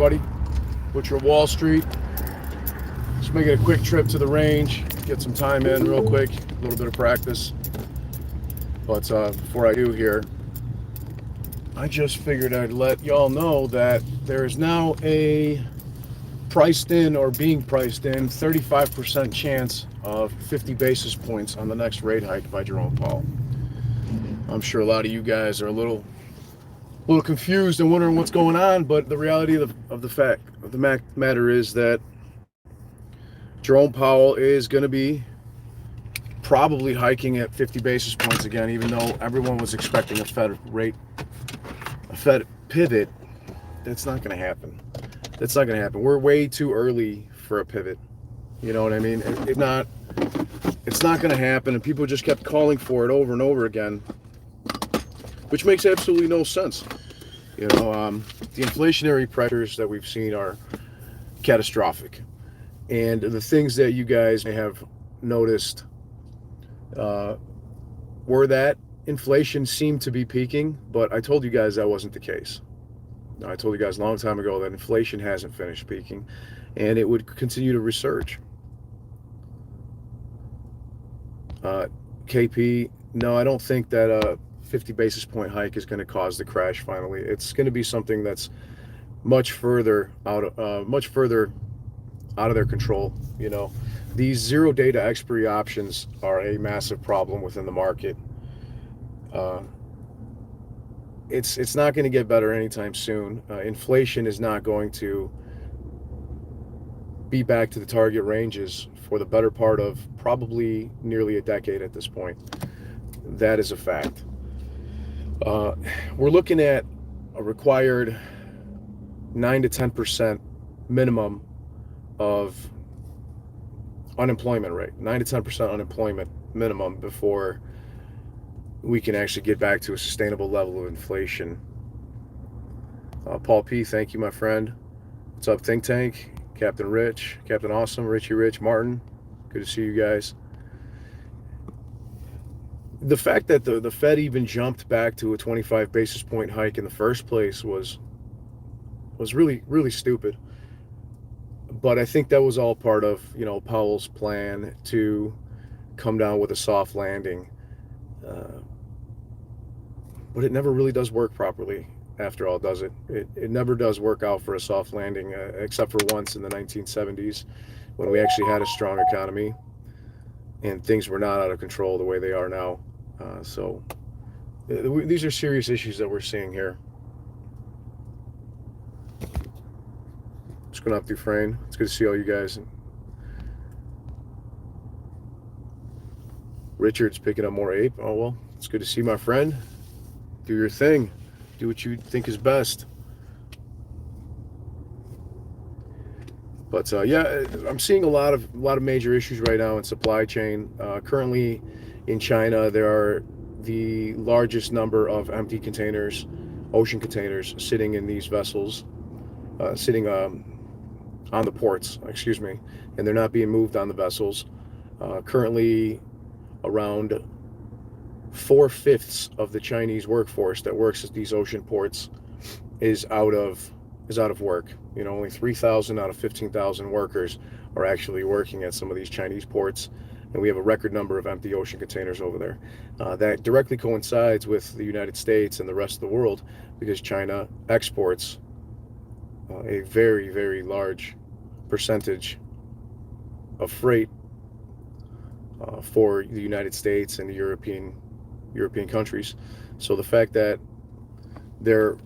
everybody. Butcher of Wall Street. Just making a quick trip to the range, get some time in real quick, a little bit of practice. But before I do here, I just figured I'd let y'all know that there is now a priced in or being priced in 35% chance of 50 basis points on the next rate hike by Jerome Powell. I'm sure a lot of you guys are a little confused and wondering what's going on, but the reality of the matter is that Jerome Powell is going to be probably hiking at 50 basis points again, even though everyone was expecting a Fed pivot. That's not going to happen. That's not going to happen. We're way too early for a pivot. You know what I mean? It's not going to happen, and people just kept calling for it over and over again, which makes absolutely no sense. You know, the inflationary pressures that we've seen are catastrophic. And the things that you guys may have noticed were that inflation seemed to be peaking, but I told you guys that wasn't the case. I told you guys a long time ago that inflation hasn't finished peaking, and it would continue to resurge. KP, no, I don't think that a 50 basis point hike is going to cause the crash finally. It's going to be something that's much further out of their control. You know, these zero data expiry options are a massive problem within the market. It's not going to get better anytime soon. Inflation is not going to be back to the target ranges for the better part of probably nearly a decade at this point. That is a fact. We're looking at a required 9 to 10% minimum of unemployment rate, 9 to 10% unemployment minimum before we can actually get back to a sustainable level of inflation. Paul P, thank you, my friend. What's up, Think Tank? Captain Rich, Captain Awesome, Richie Rich, Martin. Good to see you guys. The fact that the Fed even jumped back to a 25 basis point hike in the first place was really, really stupid. But I think that was all part of, you know, Powell's plan to come down with a soft landing. But it never really does work properly after all, does it? It never does work out for a soft landing, except for once in the 1970s when we actually had a strong economy and things were not out of control the way they are now. So these are serious issues that we're seeing here. Just going up through frame. It's good to see all you guys. Richard's picking up more ape. Oh, well, it's good to see, my friend. Do your thing. Do what you think is best. But yeah, I'm seeing a lot of major issues right now in supply chain. Currently in China, there are the largest number of empty containers, ocean containers, sitting in these vessels, sitting on the ports, and they're not being moved on the vessels. Currently, around 4/5 of the Chinese workforce that works at these ocean ports is out of work. You know, only 3,000 out of 15,000 workers are actually working at some of these Chinese ports, and we have a record number of empty ocean containers over there. That directly coincides with the United States and the rest of the world, because China exports a very, very large percentage of freight for the United States and the European countries. So the fact that their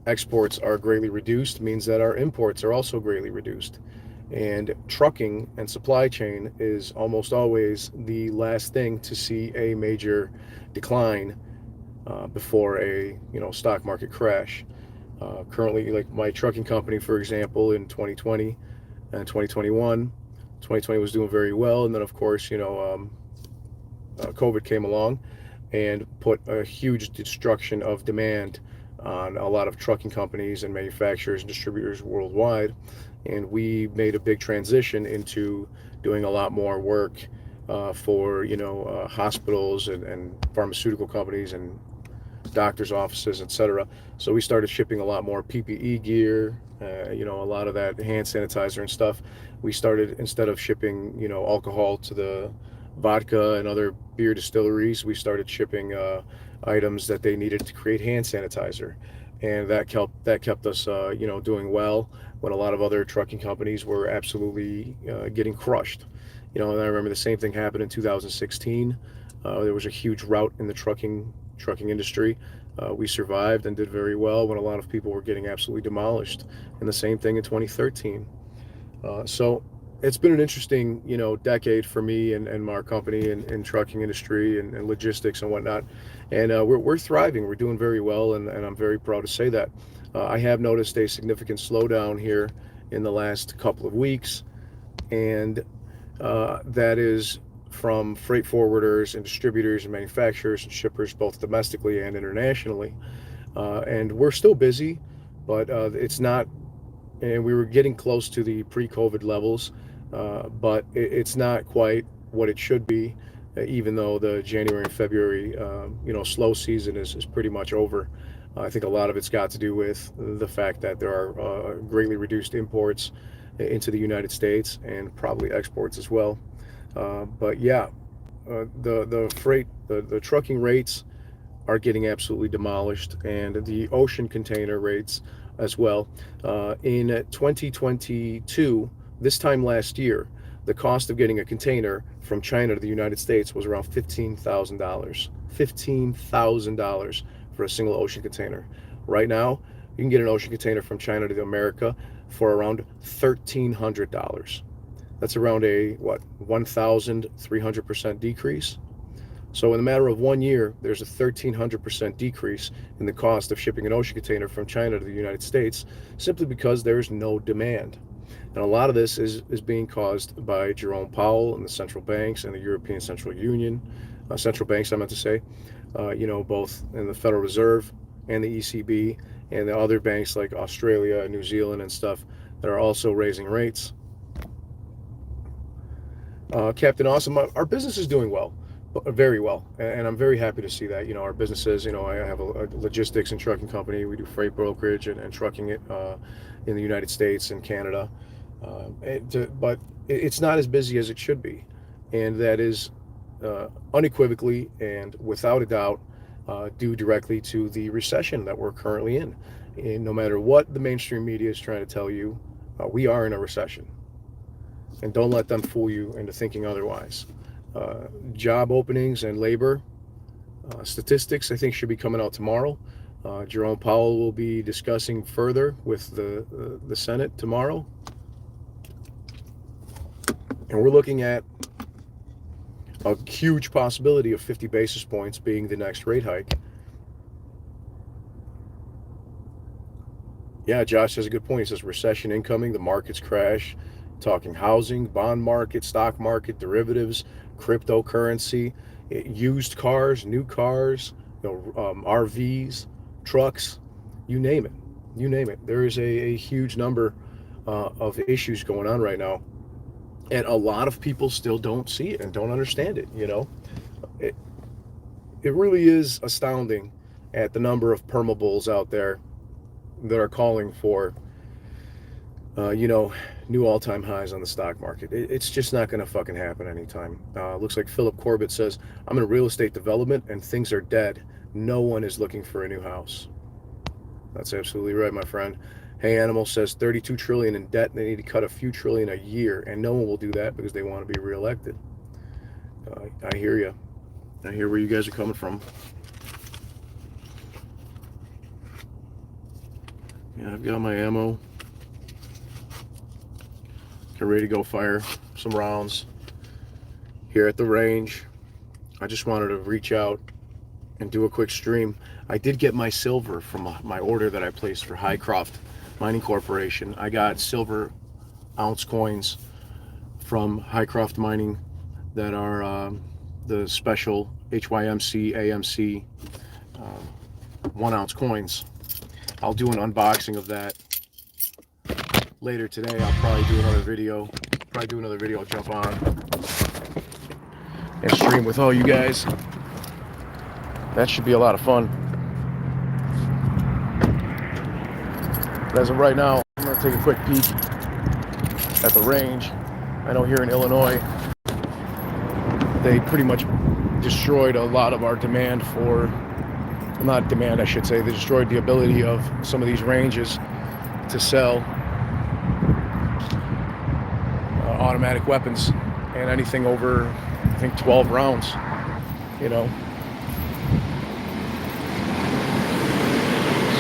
exports are greatly reduced means that our imports are also greatly reduced. And trucking and supply chain is almost always the last thing to see a major decline before a stock market crash. Currently, like my trucking company, for example, in 2020 and 2021, 2020 was doing very well, and then of course COVID came along and put a huge destruction of demand on a lot of trucking companies and manufacturers and distributors worldwide. And we made a big transition into doing a lot more work for hospitals and pharmaceutical companies and doctors' offices, etc. So we started shipping a lot more PPE gear, You know, a lot of that hand sanitizer and stuff. We started, instead of shipping, you know, alcohol to the vodka and other beer distilleries, we started shipping items that they needed to create hand sanitizer, and that kept us, you know, doing well when a lot of other trucking companies were absolutely getting crushed. You know, and I remember the same thing happened in 2016. There was a huge rout in the trucking industry. We survived and did very well when a lot of people were getting absolutely demolished. And the same thing in 2013. So it's been an interesting, you know, decade for me and our company and trucking industry and logistics and whatnot. And we're thriving. We're doing very well, and I'm very proud to say that. I have noticed a significant slowdown here in the last couple of weeks, and that is from freight forwarders and distributors and manufacturers and shippers, both domestically and internationally. And we're still busy, but it's not, and we were getting close to the pre-COVID levels, but it's not quite what it should be, even though the January and February, you know, slow season is pretty much over. I think a lot of it's got to do with the fact that there are greatly reduced imports into the United States and probably exports as well. But yeah, the trucking rates are getting absolutely demolished, and the ocean container rates as well. In 2022, this time last year, the cost of getting a container from China to the United States was around $15,000. $15,000 for a single ocean container. Right now, you can get an ocean container from China to America for around $1,300. That's around a, what, 1,300% decrease. So in a matter of 1 year, there's a 1,300% decrease in the cost of shipping an ocean container from China to the United States, simply because there's no demand. And a lot of this is being caused by Jerome Powell and the central banks and the European Central Union, central banks, I meant to say, you know, both in the Federal Reserve and the ECB and the other banks like Australia and New Zealand and stuff that are also raising rates. Captain Awesome, our business is doing well, very well, and I'm very happy to see that. You know, our businesses, you know, I have a logistics and trucking company. We do freight brokerage and trucking it in the United States and Canada, but it's not as busy as it should be, and that is unequivocally and without a doubt due directly to the recession that we're currently in. And no matter what the mainstream media is trying to tell you, we are in a recession. And don't let them fool you into thinking otherwise. Job openings and labor statistics, I think, should be coming out tomorrow. Jerome Powell will be discussing further with the Senate tomorrow. And we're looking at a huge possibility of 50 basis points being the next rate hike. Yeah, Josh has a good point. He says recession incoming, the markets crash. Talking housing, bond market, stock market, derivatives, cryptocurrency, used cars, new cars, you know, RVs, trucks, you name it. You name it. There is a huge number of issues going on right now, and a lot of people still don't see it and don't understand it. You know, it really is astounding at the number of permabulls out there that are calling for you know, new all-time highs on the stock market. It's just not going to fucking happen anytime. Looks like Philip Corbett says, I'm in real estate development and things are dead. No one is looking for a new house. That's absolutely right, my friend. Hey Animal says 32 trillion in debt. They need to cut a few trillion a year, and no one will do that because they want to be reelected. I hear you. I hear where you guys are coming from. Yeah, I've got my ammo. Get ready to go fire some rounds here at the range. I just wanted to reach out and do a quick stream. I did get my silver from my order that I placed for Highcroft Mining Corporation. I got silver ounce coins from Highcroft Mining that are the special HYMC AMC 1 ounce coins. I'll do an unboxing of that later today. I'll probably do another video. I'll jump on and stream with all you guys. That should be a lot of fun. But as of right now, I'm take a quick peek at the range. I know here in Illinois, they pretty much destroyed a lot of our demand for, not demand, I should say, they destroyed the ability of some of these ranges to sell automatic weapons and anything over, I think, 12 rounds, you know.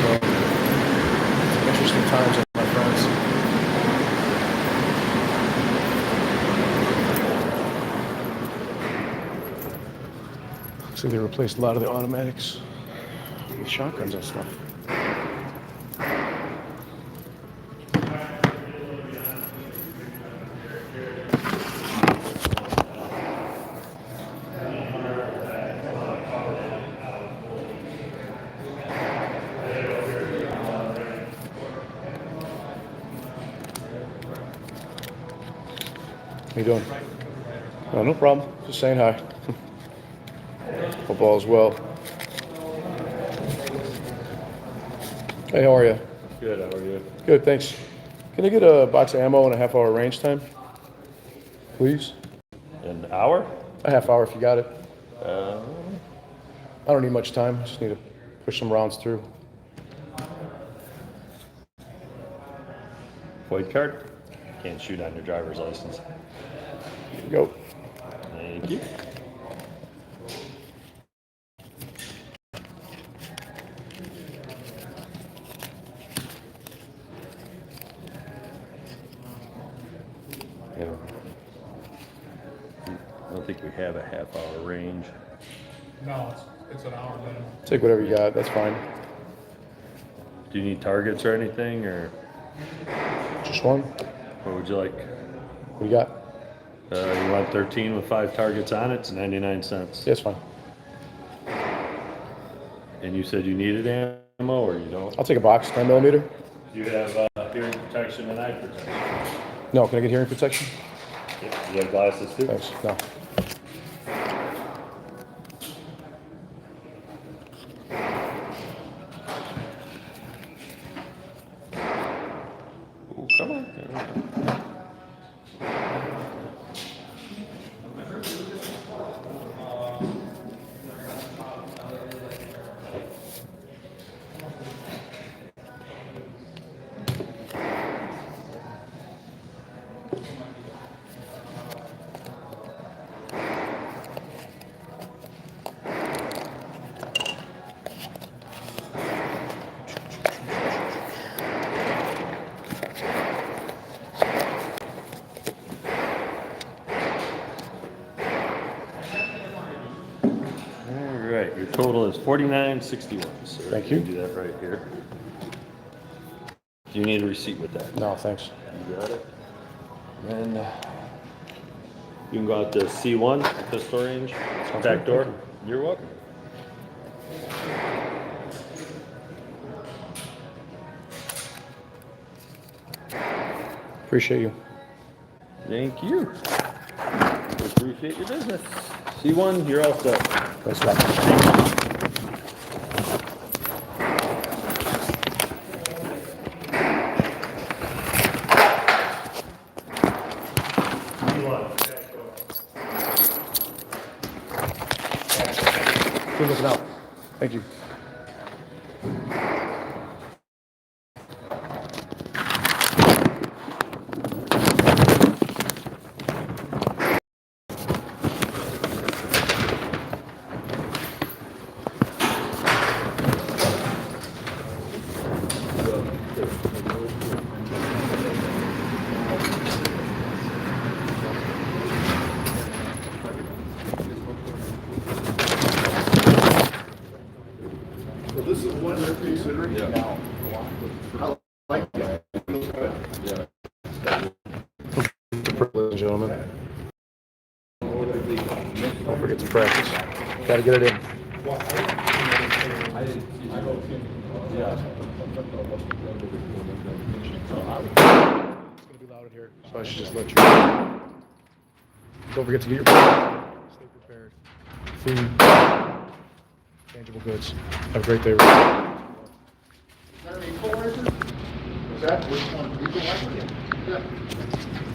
So, interesting times, my friends. Looks like they replaced a lot of the automatics with shotguns and stuff. How you doing? Oh, no problem. Just saying hi. Hope all is well. Hey, how are you? Good, how are you? Good, thanks. Can I get a box of ammo and a half-hour range time, please? An hour? A half hour if you got it. Uh, I don't need much time. Just need to push some rounds through. White card? Can't shoot on your driver's license. Here you go. Thank you. I don't think we have a half-hour range. No, it's an hour minimum. Take whatever you got. That's fine. Do you need targets or anything, or Just one. what would you like? What do you got? You want 13 with 5 targets on it? It's 99 cents. Yeah, it's fine. And you said you needed ammo, or you don't? I'll take a box, 10 millimeter. Do you have hearing protection and eye protection? No, can I get hearing protection? Yeah. You have glasses too? Thanks. No. Ooh, come on. Alright, your total is $49.61, sir. Thank you. Do that right here. Do you need a receipt with that? No, thanks. You got it. And you can go out to C1, pistol range, back door. You're welcome. Appreciate you. Thank you. Appreciate your business. C1, you're all set. Thanks a lot. Good looking out. Thank you. So this is one they're considering now. I like that. Yeah. It's a privilege, gentlemen. Don't forget to practice. Gotta get it in. Yeah. It's gonna be loud in here, so I should just let you know. Don't forget to get your stay prepared. Food, tangible goods. Have a great day. Is that any cold right there? that? Which one? You can like it. Yeah.